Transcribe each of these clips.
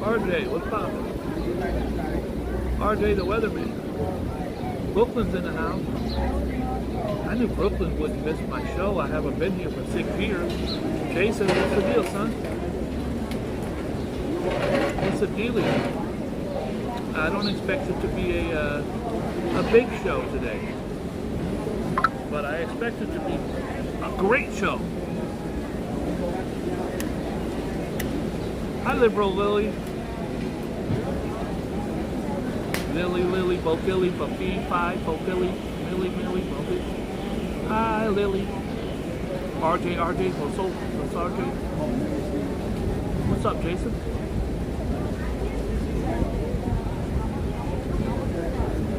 RJ, what's poppin'? RJ the weatherman. Brooklyn's in the house. I knew Brooklyn wouldn't miss my show. I haven't been here for 6 years. Jason, what's the deal, son? What's the dealio? I don't expect it to be a big show today, but I expect it to be a great show. Hi, Liberal Lily. Lily, Bokilly, Buffy, Phi, Bokilly, Millie, Bokilly. Hi, Lily. RJ, what's RJ? What's up, Jason?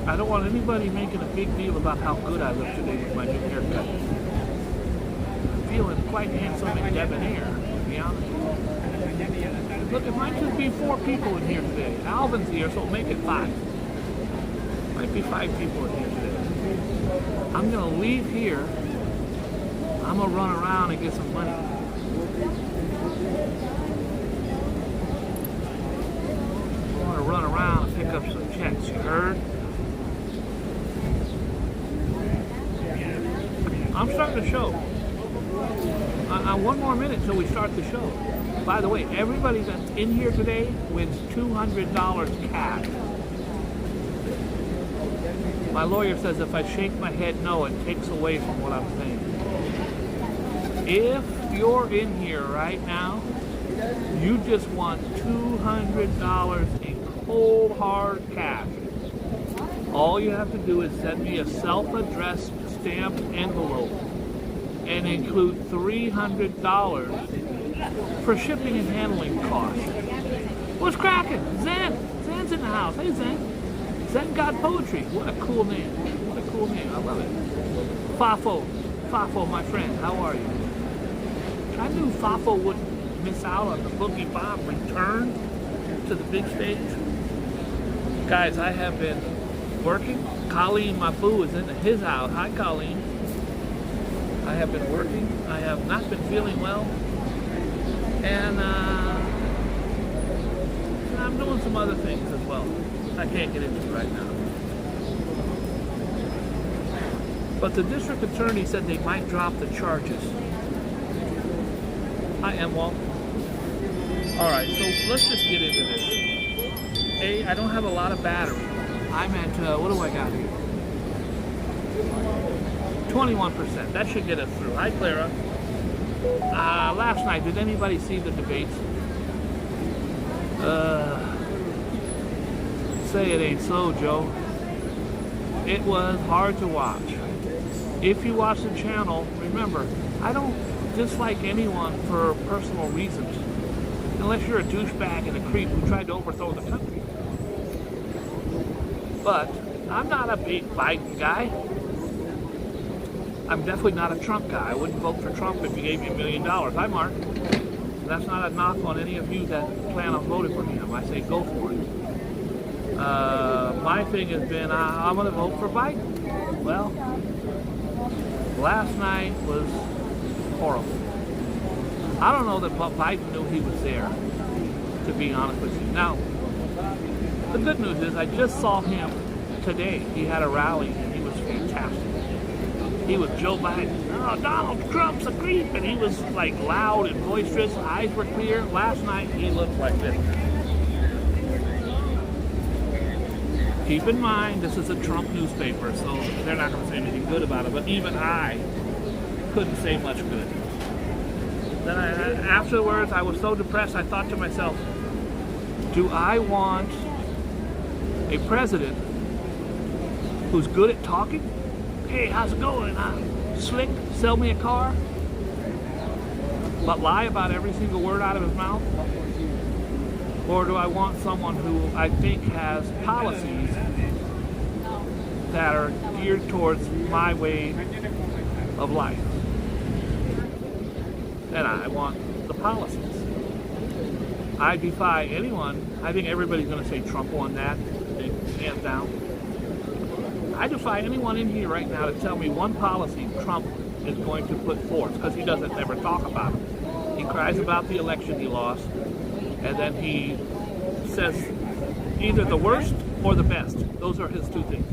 I don't want anybody making a big deal about how good I look today with my new haircut. I'm feeling quite handsome and debonair, to be honest. Look, it might just be 4 people in here today. Alvin's here, so make it 5. Might be 5 people in here today. I'm gonna leave here. I'm gonna run around and get some money. I'm gonna run around and pick up some checks, you heard? I'm starting the show. 1 more minute till we start the show. By the way, everybody that's in here today wins $200 cash. My lawyer says if I shake my head no, it takes away from what I'm saying. If you're in here right now, you just won $200 in cold hard cash. All you have to do is send me a self-addressed stamped envelope and include $300 for shipping and handling costs. What's cracking? Zen! Zen's in the house. Hey, Zen. Zen God Poetry. What a cool name. What a cool name. I love it. Fafo, my friend. How are you? I knew Fafo wouldn't miss out on the Boogie Bob return to the big stage. Guys, I have been working. Colleen, my boo, is in his house. Hi, Colleen. I have been working. I have not been feeling well. And I'm doing some other things as well. I can't get into it right now. But the district attorney said they might drop the charges. Hi, Walt. All right, so let's just get into this. I don't have a lot of battery. I'm at, what do I got here? 21%. That should get us through. Hi, Clara. Last night, did anybody see the debates? Say it ain't so, Joe. It was hard to watch. If you watch the channel, remember, I don't dislike anyone for personal reasons, unless you're a douchebag and a creep who tried to overthrow the country. But I'm not a big Biden guy. I'm definitely not a Trump guy. I wouldn't vote for Trump if he gave me $1 million. Hi, Mark. That's not a knock on any of you that plan on voting for him. I say go for it. My thing has been, I'm going to vote for Biden. Well, last night was horrible. I don't know that Biden knew he was there, to be honest with you. Now, the good news is I just saw him today. He had a rally and he was fantastic. He was Joe Biden. Oh, Donald Trump's a creep. And he was like loud and boisterous. Eyes were clear. Last night he looked like this. Keep in mind, this is a Trump newspaper, so they're not going to say anything good about it. But even I couldn't say much good. Then afterwards, I was so depressed, I thought to myself, do I want a president who's good at talking? Hey, how's it going? Slick, sell me a car? But lie about every single word out of his mouth? Or do I want someone who I think has policies that are geared towards my way of life? And I want the policies. I defy anyone. I think everybody's going to say Trump won that, hands down. I defy anyone in here right now to tell me one policy Trump is going to put forth, because he doesn't ever talk about it. He cries about the election he lost, and then he says either the worst or the best. Those are his two things.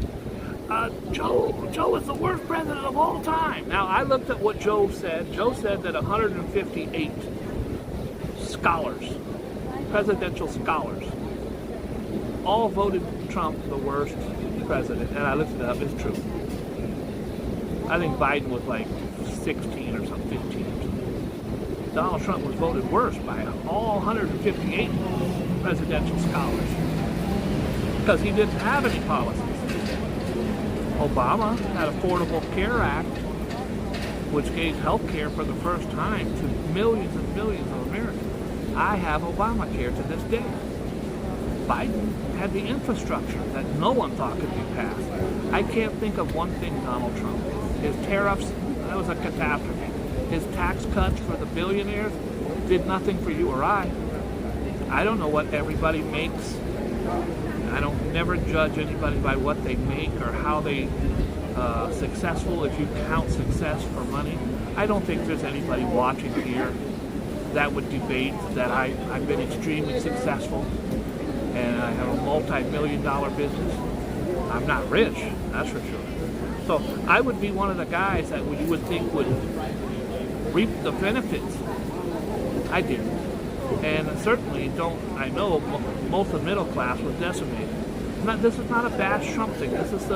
Joe is the worst president of all time. Now, I looked at what Joe said. Joe said that 158 scholars, presidential scholars, all voted Trump the worst president. And I looked it up. It's true. I think Biden was like 16 or something, 15 or something. Donald Trump was voted worse by all 158 presidential scholars because he didn't have any policies. Obama had Affordable Care Act, which gave health care for the first time to millions and millions of Americans. I have Obamacare to this day. Biden had the infrastructure that no one thought could be passed. I can't think of one thing Donald Trump did. His tariffs, that was a catastrophe. His tax cuts for the billionaires did nothing for you or I. I don't know what everybody makes. I don't never judge anybody by what they make or how they successful, if you count success for money. I don't think there's anybody watching here that would debate that I've been extremely successful and I have a multi-million-dollar business. I'm not rich, that's for sure. So I would be one of the guys that you would think would reap the benefits. I did. And certainly I know most of the middle class was decimated. This is not a bash Trump thing. This is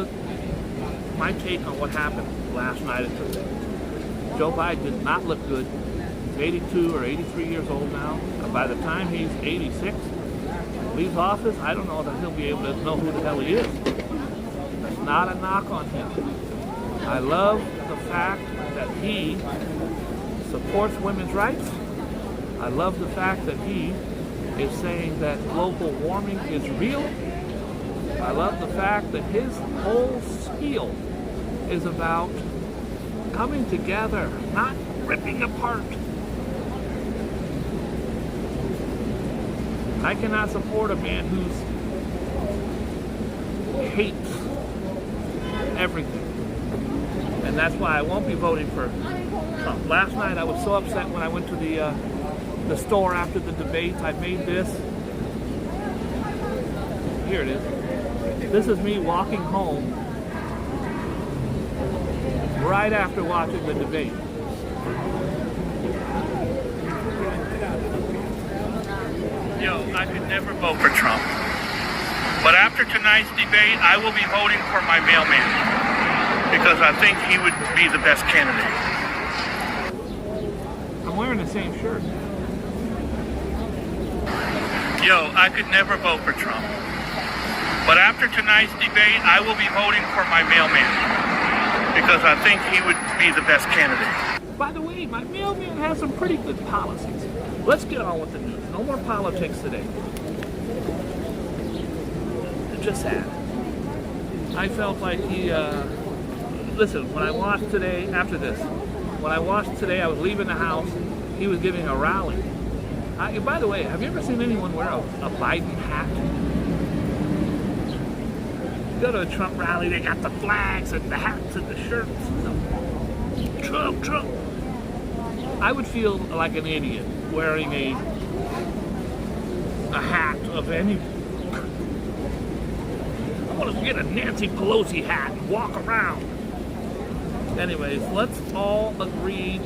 my take on what happened last night at the debate. Joe Biden did not look good. He's 82 or 83 years old now. And by the time he's 86, leaves office, I don't know that he'll be able to know who the hell he is. That's not a knock on him. I love the fact that he supports women's rights. I love the fact that he is saying that global warming is real. I love the fact that his whole spiel is about coming together, not ripping apart. I cannot support a man who hates everything. And that's why I won't be voting for Trump. Last night I was so upset when I went to the store after the debate. I made this. Here it is. This is me walking home right after watching the debate. I could never vote for Trump. But after tonight's debate, I will be voting for my mailman because I think he would be the best candidate. I'm wearing the same shirt. I could never vote for Trump. But after tonight's debate, I will be voting for my mailman because I think he would be the best candidate. By the way, my mailman has some pretty good policies. Let's get on with the news. No more politics today. Just sad. I felt like he, listen, when I watched today, after this, when I watched today, I was leaving the house, he was giving a rally. By the way, have you ever seen anyone wear a Biden hat? You go to a Trump rally, they got the flags and the hats and the shirts. Trump, Trump. I would feel like an idiot wearing a hat of any. I want to get a Nancy Pelosi hat and walk around. Anyways, let's all agree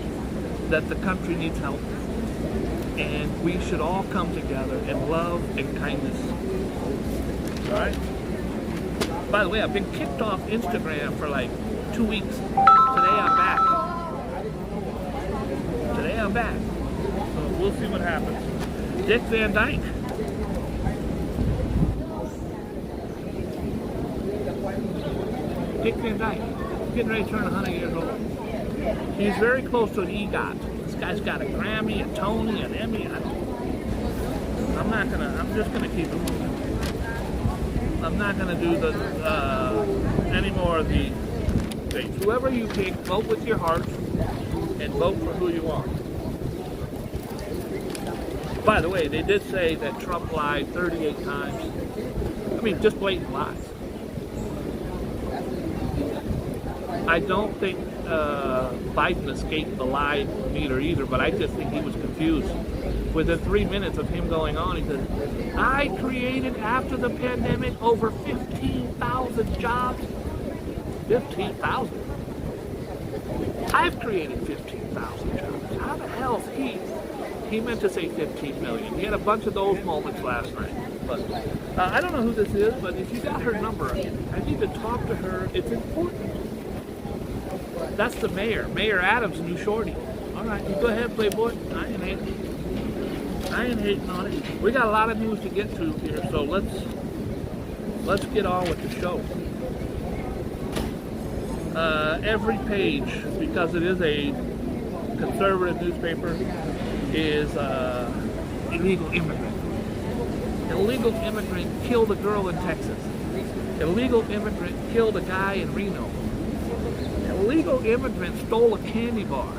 that the country needs help. And we should all come together in love and kindness. Alright? By the way, I've been kicked off Instagram for like 2 weeks. Today I'm back. So we'll see what happens. Dick Van Dyke. Dick Van Dyke. Getting ready to turn 100 years old. He's very close to an EGOT. This guy's got a Grammy, a Tony, an Emmy. I'm just gonna keep it moving. I'm not gonna do any more of the things. Whoever you pick, vote with your heart and vote for who you want. By the way, they did say that Trump lied 38 times. I mean, just blatant lies. I don't think Biden escaped the lie meter either, but I just think he was confused. Within 3 minutes of him going on, he said, I created after the pandemic over 15,000 jobs. 15,000? I've created 15,000 jobs. How the hell is he? He meant to say 15 million. He had a bunch of those moments last night. But I don't know who this is, but if you got her number, I need to talk to her. It's important. That's the mayor. Mayor Adams' new shorty. All right, you go ahead, Playboy. I ain't hating on it. We got a lot of news to get to here, so let's get on with the show. Every page, because it is a conservative newspaper, is illegal immigrant. Illegal immigrant killed a girl in Texas. Illegal immigrant killed a guy in Reno. Illegal immigrant stole a candy bar.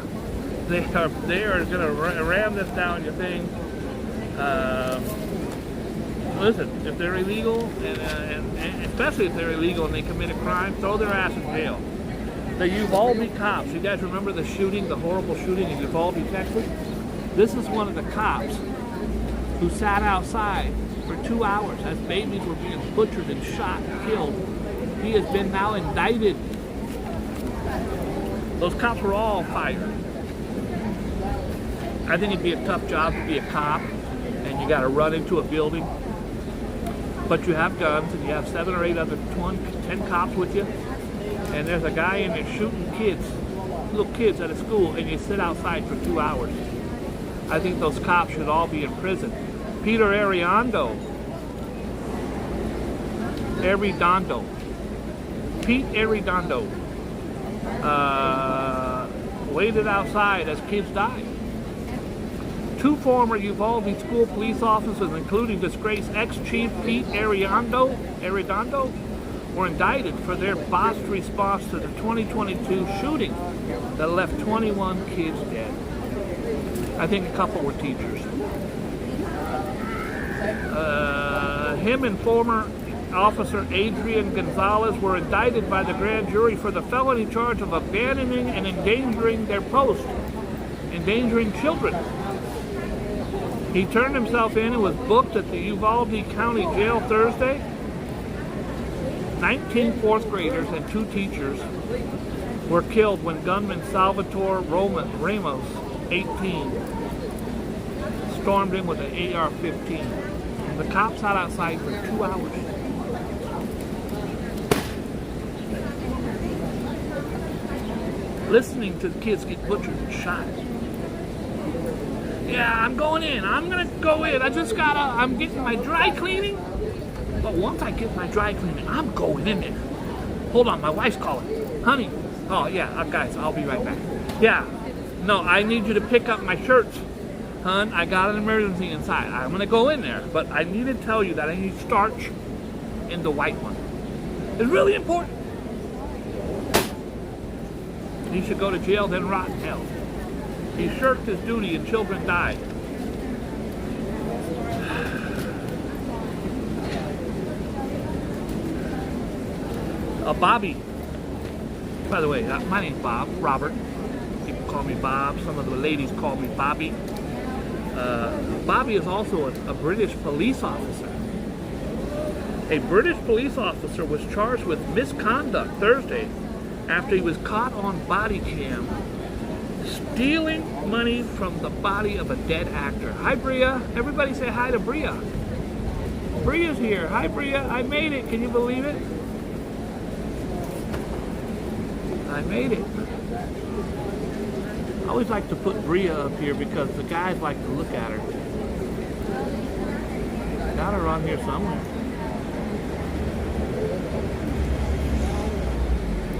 They are going to ram this down your thing. Listen, if they're illegal, and especially if they're illegal and they commit a crime, throw their ass in jail. The Uvalde cops, you guys remember the shooting, the horrible shooting in Uvalde, Texas? This is one of the cops who sat outside for 2 hours as babies were being butchered and shot and killed. He has been now indicted. Those cops were all fired. I think it'd be a tough job to be a cop, and you got to run into a building. But you have guns, and you have 7 or 8 other 10 cops with you, and there's a guy in there shooting kids, little kids at a school, and you sit outside for 2 hours. I think those cops should all be in prison. Peter Pete Arredondo, waited outside as kids died. 2 former Uvalde school police officers, including disgraced ex-chief Pete Arredondo, were indicted for their botched response to the 2022 shooting that left 21 kids dead. I think a couple were teachers. Him and former officer Adrian Gonzalez were indicted by the grand jury for the felony charge of abandoning and endangering their post, endangering children. He turned himself in and was booked at the Uvalde County Jail Thursday. 19 fourth graders and 2 teachers were killed when gunman Salvatore Ramos, 18, stormed in with an AR-15. The cops sat outside for 2 hours. Listening to the kids get butchered and shot. Yeah, I'm going in. I'm going to go in. I'm getting my dry cleaning. But once I get my dry cleaning, I'm going in there. Hold on, my wife's calling. Honey. Oh, yeah, guys, I'll be right back. Yeah. No, I need you to pick up my shirts. Hun, I got an emergency inside. I'm going to go in there, but I need to tell you that I need starch in the white one. It's really important. He should go to jail, then rot in hell. He shirked his duty and children died. Bobby. By the way, my name's Bob, Robert. People call me Bob. Some of the ladies call me Bobby. Bobby is also a British police officer. A British police officer was charged with misconduct Thursday after he was caught on body cam stealing money from the body of a dead actor. Hi, Bria. Everybody say hi to Bria. Bria's here. Hi, Bria. I made it. Can you believe it? I made it. I always like to put Bria up here because the guys like to look at her. Got her on here somewhere.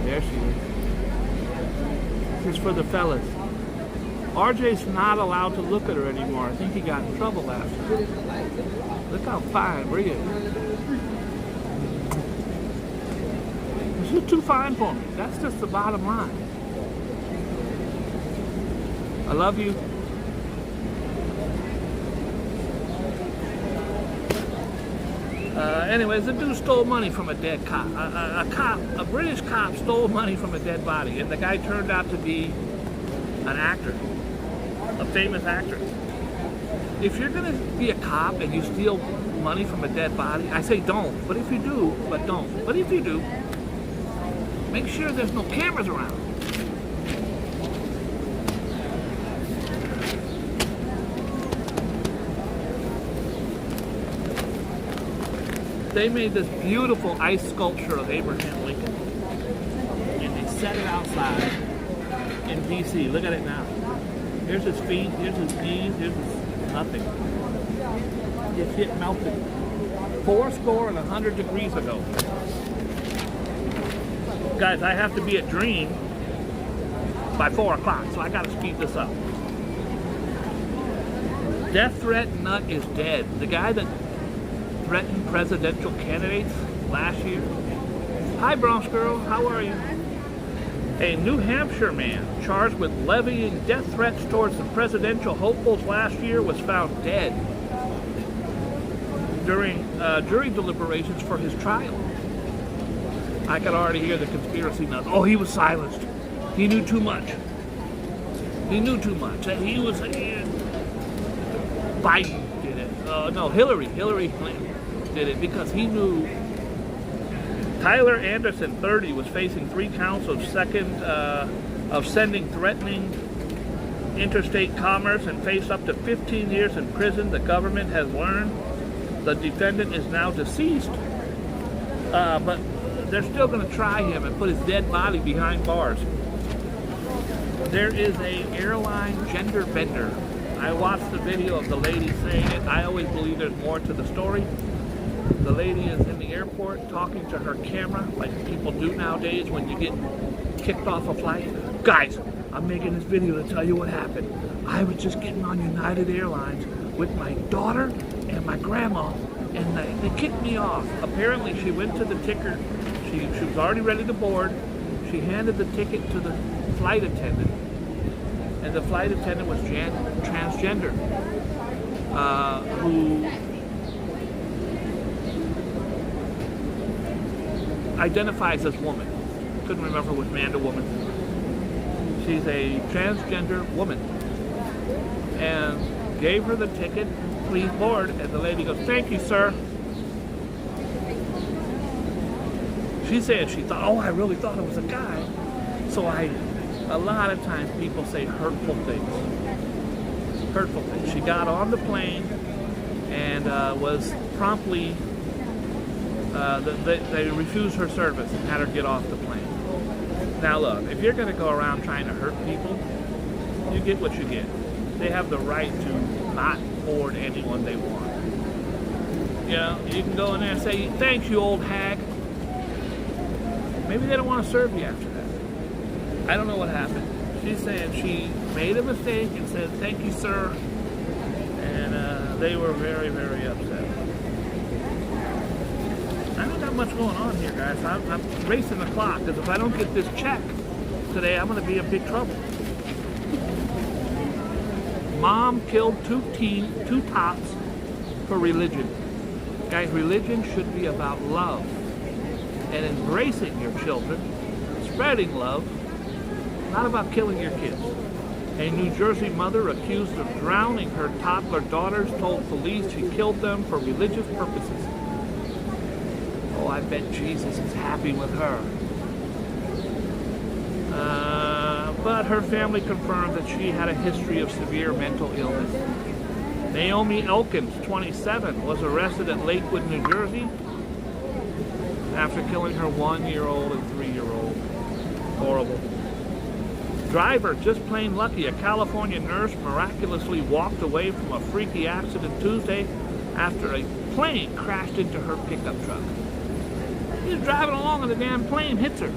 There she is. This is for the fellas. RJ's not allowed to look at her anymore. I think he got in trouble last time. Look how fine Bria is. She's too fine for me. That's just the bottom line. I love you. Anyways, the dude stole money from a dead cop. A British cop stole money from a dead body, and the guy turned out to be an actor, a famous actor. If you're gonna be a cop and you steal money from a dead body, I say don't. But if you do, don't. But if you do, make sure there's no cameras around. They made this beautiful ice sculpture of Abraham Lincoln, and they set it outside in DC. Look at it now. Here's his feet, here's his knees, here's his nothing. His shit melted 100 degrees ago. Guys, I have to be at Dream by 4 o'clock, so I gotta speed this up. Death threat nut is dead. The guy that threatened presidential candidates last year. Hi, Bronx girl, how are you? A New Hampshire man charged with levying death threats towards the presidential hopefuls last year was found dead during jury deliberations for his trial. I could already hear the conspiracy nuts. Oh, he was silenced. He knew too much. He knew too much. He was Biden did it. No, Hillary Clinton did it because he knew. Tyler Anderson, 30, was facing 3 counts of sending threatening interstate commerce and faced up to 15 years in prison. The government has learned the defendant is now deceased, but they're still going to try him and put his dead body behind bars. There is a airline gender bender. I watched the video of the lady saying it. I always believe there's more to the story. The lady is in the airport talking to her camera like people do nowadays when you get kicked off a flight. Guys, I'm making this video to tell you what happened. I was just getting on United Airlines with my daughter and my grandma, and they kicked me off. Apparently, she went to the ticker. She was already ready to board. She handed the ticket to the flight attendant, and the flight attendant was transgender, who identifies as woman. Couldn't remember if it was man or woman. She's a transgender woman, and gave her the ticket, please board, and the lady goes, thank you, sir. She said she thought, oh, I really thought it was a guy. So a lot of times people say hurtful things. Hurtful things. She got on the plane and was promptly, they refused her service and had her get off the plane. Now look, if you're going to go around trying to hurt people, you get what you get. They have the right to not board anyone they want. You know, you can go in there and say, thanks, you old hag. Maybe they don't want to serve you after that. I don't know what happened. She's saying she made a mistake and said, thank you, sir. And they were very, very upset. I don't got much going on here, guys. I'm racing the clock, because if I don't get this check today, I'm going to be in big trouble. Mom killed two tops for religion. Guys, religion should be about love and embracing your children, spreading love, not about killing your kids. A New Jersey mother accused of drowning her toddler daughters told police she killed them for religious purposes. Oh, I bet Jesus is happy with her. But her family confirmed that she had a history of severe mental illness. Naomi Elkins, 27, was arrested at Lakewood, New Jersey after killing her 1-year-old and 3-year-old. Horrible. Driver, just plain lucky. A California nurse miraculously walked away from a freaky accident Tuesday after a plane crashed into her pickup truck. She was driving along and the damn plane hits her.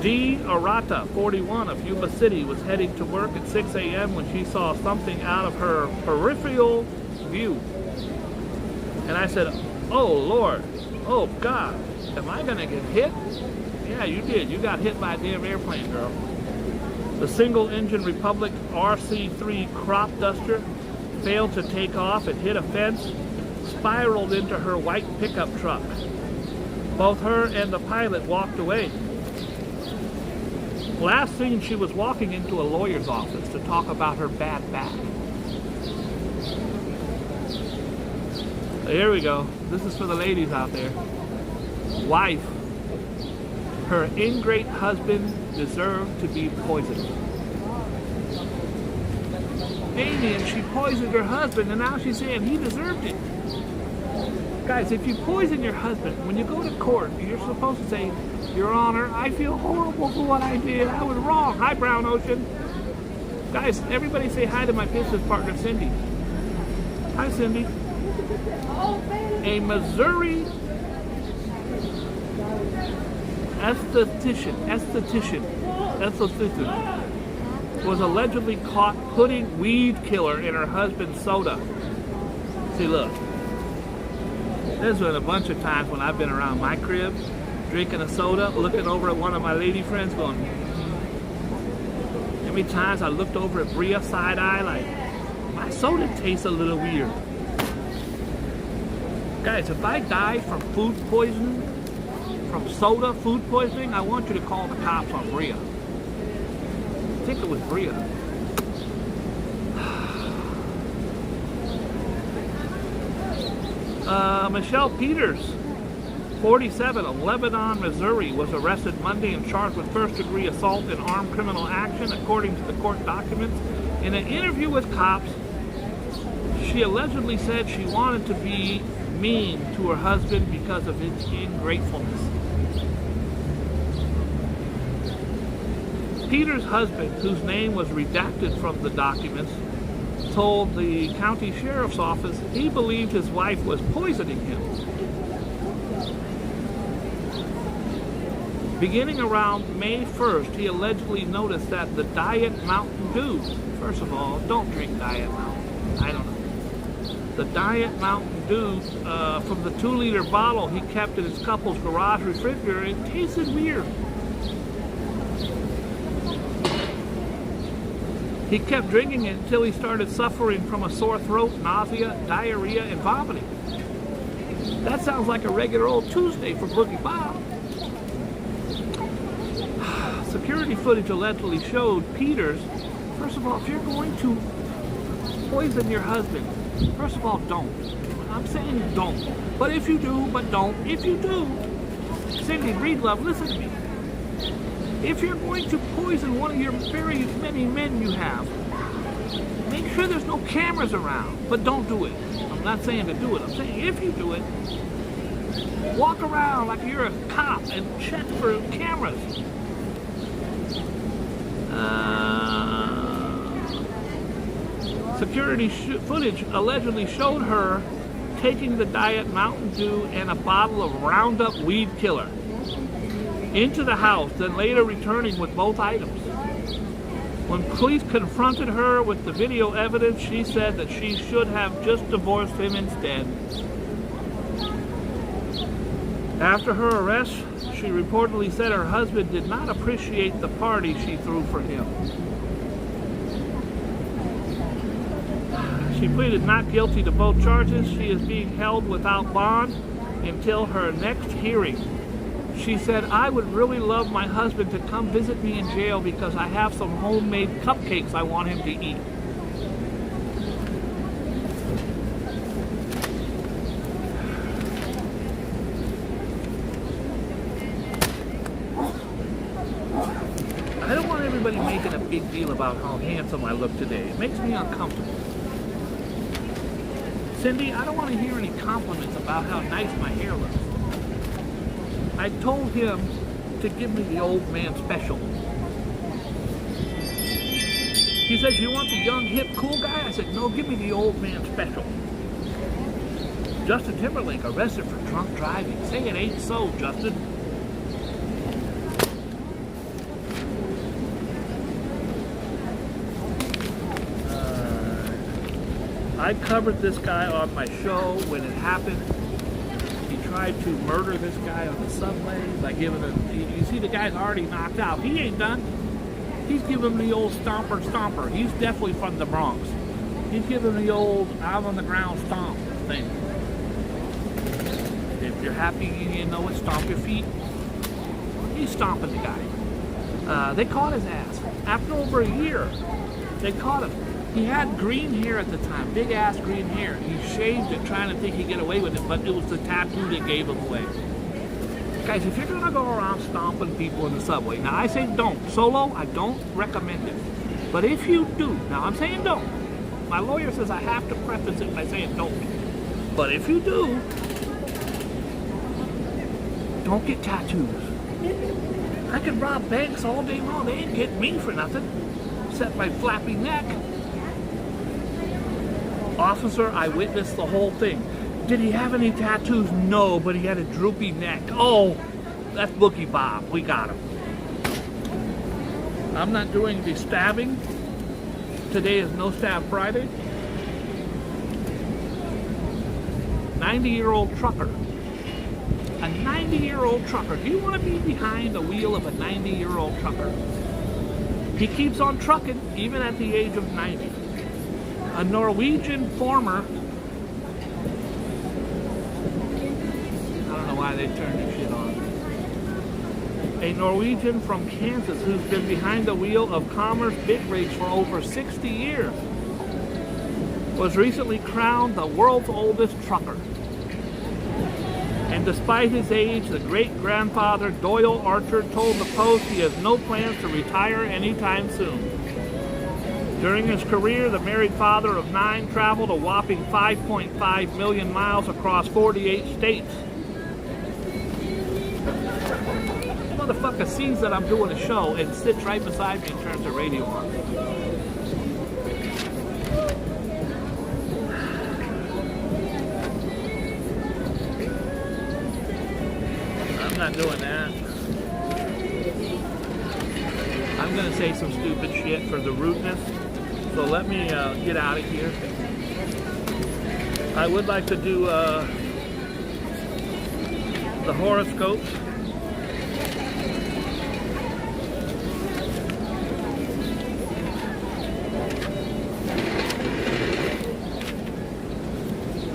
Dee Arata, 41, of Yuba City, was heading to work at 6 a.m. when she saw something out of her peripheral view. And I said, oh, Lord, oh, God, am I going to get hit? Yeah, you did. You got hit by a damn airplane, girl. The single-engine Republic RC3 crop duster failed to take off and hit a fence, spiraled into her white pickup truck. Both her and the pilot walked away. Last seen, she was walking into a lawyer's office to talk about her bad back. Here we go. This is for the ladies out there. Wife. Her ingrate husband deserved to be poisoned. Amy, and she poisoned her husband, and now she's saying he deserved it. Guys, if you poison your husband, when you go to court, you're supposed to say, Your Honor, I feel horrible for what I did. I was wrong. Hi, Brown Ocean. Guys, everybody say hi to my business partner, Cindy. Hi, Cindy. A Missouri esthetician was allegedly caught putting weed killer in her husband's soda. See, look. There's been a bunch of times when I've been around my crib, drinking a soda, looking over at one of my lady friends going, How many times I looked over at Bria side-eye like, my soda tastes a little weird. Guys, if I die from food poisoning, from soda food poisoning, I want you to call the cops on Bria. I think it was Bria. Michelle Peters, 47, of Lebanon, Missouri, was arrested Monday and charged with first-degree assault and armed criminal action, according to the court documents. In an interview with cops, she allegedly said she wanted to be mean to her husband because of his ingratefulness. Peter's husband, whose name was redacted from the documents, told the county sheriff's office he believed his wife was poisoning him. Beginning around May 1st, he allegedly noticed that the Diet Mountain Dew, first of all, don't drink Diet Mountain, I don't know. The Diet Mountain Dew from the 2-liter bottle he kept in his couple's garage refrigerator, it tasted weird. He kept drinking it until he started suffering from a sore throat, nausea, diarrhea, and vomiting. That sounds like a regular old Tuesday for Boogie Bob. Security footage allegedly showed Peters, first of all, if you're going to poison your husband, first of all, don't. I'm saying don't. But if you do, but don't. If you do, Cindy, Breedlove, listen to me. If you're going to poison one of your very many men you have, make sure there's no cameras around, but don't do it. I'm not saying to do it. I'm saying if you do it, walk around like you're a cop and check for cameras. Security footage allegedly showed her taking the Diet Mountain Dew and a bottle of Roundup weed killer into the house, then later returning with both items. When police confronted her with the video evidence, she said that she should have just divorced him instead. After her arrest, she reportedly said her husband did not appreciate the party she threw for him. She pleaded not guilty to both charges. She is being held without bond until her next hearing. She said, I would really love my husband to come visit me in jail because I have some homemade cupcakes I want him to eat. I don't want everybody making a big deal about how handsome I look today. It makes me uncomfortable. Cindy, I don't want to hear any compliments about how nice my hair looks. I told him to give me the old man special. He says, you want the young, hip, cool guy? I said, no, give me the old man special. Justin Timberlake arrested for drunk driving. Say it ain't so, Justin. I covered this guy on my show when it happened. He tried to murder this guy on the subway by giving him, you see the guy's already knocked out. He ain't done. He's giving him the old stomper. He's definitely from the Bronx. He's giving him the old out on the ground stomp thing. If you're happy you know it, stomp your feet. He's stomping the guy. They caught his ass. After over a year, they caught him. He had green hair at the time, big ass green hair. He shaved it trying to think he'd get away with it, but it was the tattoo that gave him away. Guys, if you're gonna go around stomping people in the subway, now I say don't. Solo, I don't recommend it. But if you do, now I'm saying don't. My lawyer says I have to preface it by saying don't. But if you do, don't get tattoos. I can rob banks all day long. They ain't getting me for nothing, except my flappy neck. Officer, I witnessed the whole thing. Did he have any tattoos? No, but he had a droopy neck. Oh, that's Boogie Bob. We got him. I'm not doing the stabbing. Today is No Stab Friday. 90-year-old trucker. A 90-year-old trucker. Do you want to be behind the wheel of a 90-year-old trucker? He keeps on trucking even at the age of 90. A Norwegian former, I don't know why they turned this shit on. A Norwegian from Kansas who's been behind the wheel of commerce big rigs for over 60 years was recently crowned the world's oldest trucker. And despite his age, the great-grandfather Doyle Archer told the Post he has no plans to retire anytime soon. During his career, the married father of 9 traveled a whopping 5.5 million miles across 48 states. Motherfucker sees that I'm doing a show and sits right beside me and turns the radio on. I'm not doing that. I'm gonna say some stupid shit for the rudeness. So let me get out of here. I would like to do the horoscopes.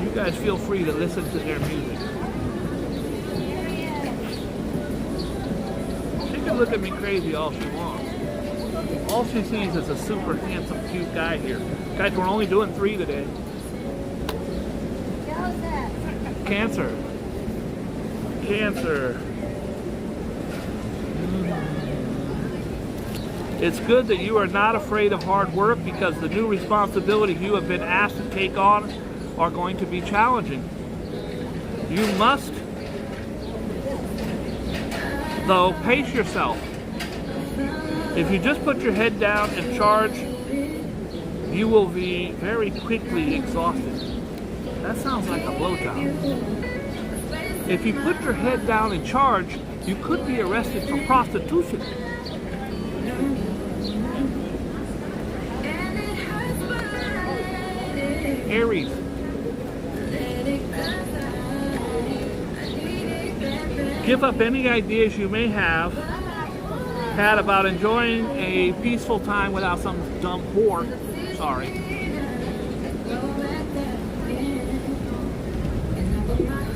You guys feel free to listen to their music. She can look at me crazy all she wants. All she sees is a super handsome, cute guy here. Guys, we're only doing 3 today. Cancer. Cancer. It's good that you are not afraid of hard work because the new responsibilities you have been asked to take on are going to be challenging. You must, though, pace yourself. If you just put your head down and charge, you will be very quickly exhausted. That sounds like a blowjob. If you put your head down and charge, you could be arrested for prostitution. Aries. Give up any ideas you may have had about enjoying a peaceful time without some dumb whore. Sorry.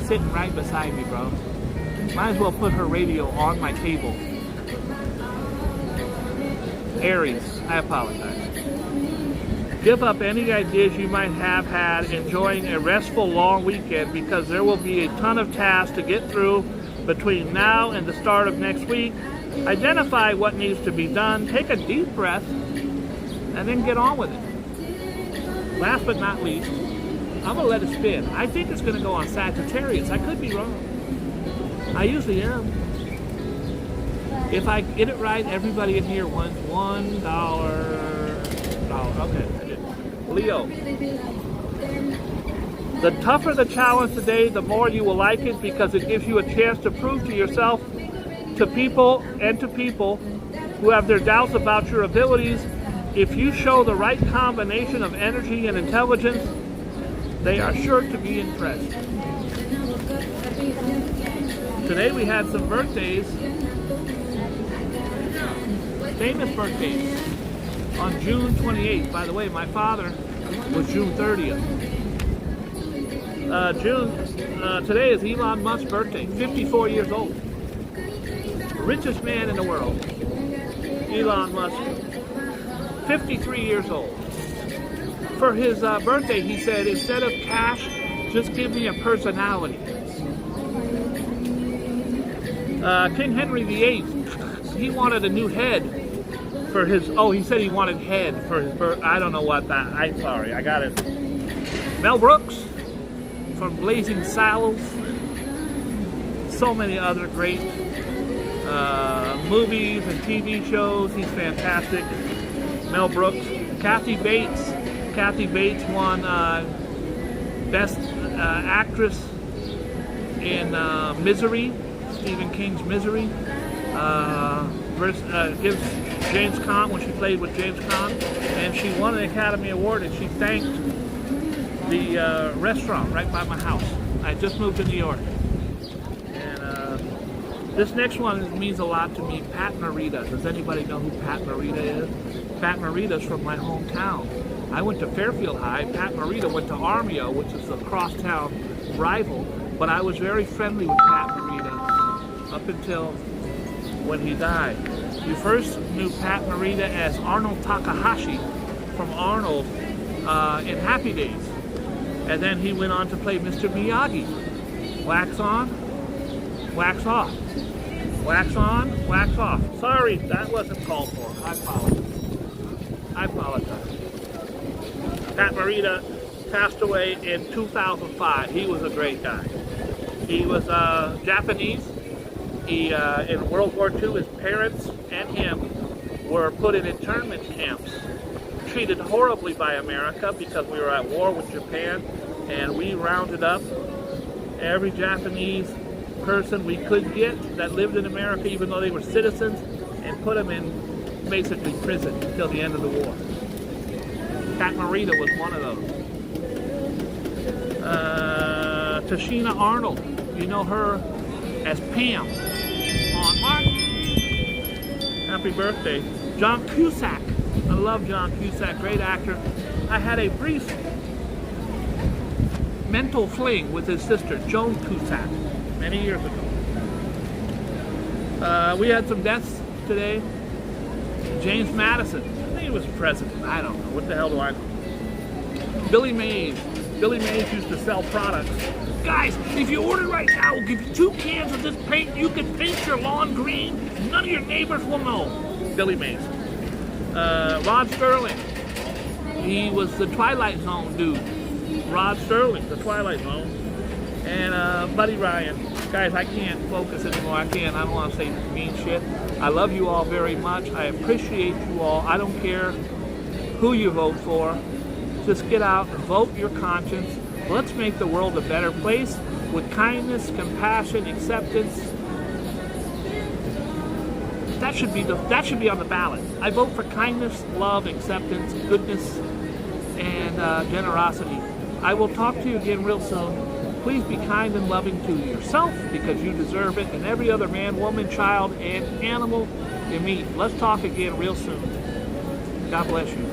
Sitting right beside me, bro. Might as well put her radio on my table. Aries, I apologize. Give up any ideas you might have had enjoying a restful long weekend because there will be a ton of tasks to get through between now and the start of next week. Identify what needs to be done, take a deep breath, and then get on with it. Last but not least, I'm going to let it spin. I think it's going to go on Sagittarius. I could be wrong. I usually am. If I get it right, everybody in here wants $1. Okay, I did. Leo. The tougher the challenge today, the more you will like it because it gives you a chance to prove to yourself, to people who have their doubts about your abilities. If you show the right combination of energy and intelligence, they are sure to be impressed. Today we had some birthdays, famous birthdays, on June 28th. By the way, my father was June 30th. Today is Elon Musk's birthday, 54 years old. Richest man in the world, Elon Musk, 53 years old. for his birthday, he said, instead of cash, just give me a personality. King Henry VIII, he wanted a new head for his, oh, he said he wanted head for his birth. I don't know what that, I'm sorry, I got it. Mel Brooks from Blazing Saddles. So many other great movies and TV shows. He's fantastic. Mel Brooks. Kathy Bates. Kathy Bates won Best Actress in Misery, Stephen King's Misery. Gives James Caan, when she played with James Caan, and she won an Academy Award, and she thanked the restaurant right by my house. I just moved to New York. This next one means a lot to me. Pat Morita. Does anybody know who Pat Morita is? Pat Morita's from my hometown. I went to Fairfield High. Pat Morita went to Armio, which is a crosstown rival. But I was very friendly with Pat Morita up until when he died. You first knew Pat Morita as Arnold Takahashi from Arnold in Happy Days. And then he went on to play Mr. Miyagi. Wax on, wax off. Wax on, wax off. Sorry, that wasn't called for. I apologize. Pat Morita passed away in 2005. He was a great guy. He was Japanese. He, in World War II, his parents and him were put in internment camps. Treated horribly by America because we were at war with Japan, and we rounded up every Japanese person we could get that lived in America, even though they were citizens, and put them in basically prison until the end of the war. Pat Morita was one of those. Tashina Arnold, you know her as Pam on Martin. Happy birthday. John Cusack, I love John Cusack, great actor. I had a brief mental fling with his sister, Joan Cusack, many years ago. We had some deaths today. James Madison, I think he was president, I don't know, what the hell do I know. Billy Mays. Billy Mays used to sell products. Guys, if you order right now, we'll give you 2 cans of this paint. You can paint your lawn green. None of your neighbors will know. Billy Mays. Rod Sterling. He was the Twilight Zone dude. Rod Sterling, the Twilight Zone. And Buddy Ryan. Guys, I can't focus anymore. I don't want to say mean shit. I love you all very much. I appreciate you all. I don't care who you vote for. Just get out and vote your conscience. Let's make the world a better place with kindness, compassion, acceptance. That should be on the ballot. I vote for kindness, love, acceptance, goodness, and generosity. I will talk to you again real soon. Please be kind and loving to yourself because you deserve it, and every other man, woman, child, and animal you meet. Let's talk again real soon. God bless you.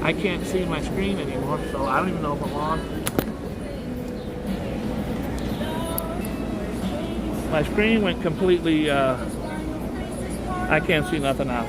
I can't see my screen anymore, so I don't even know if I'm on. My screen went completely, I can't see nothing now.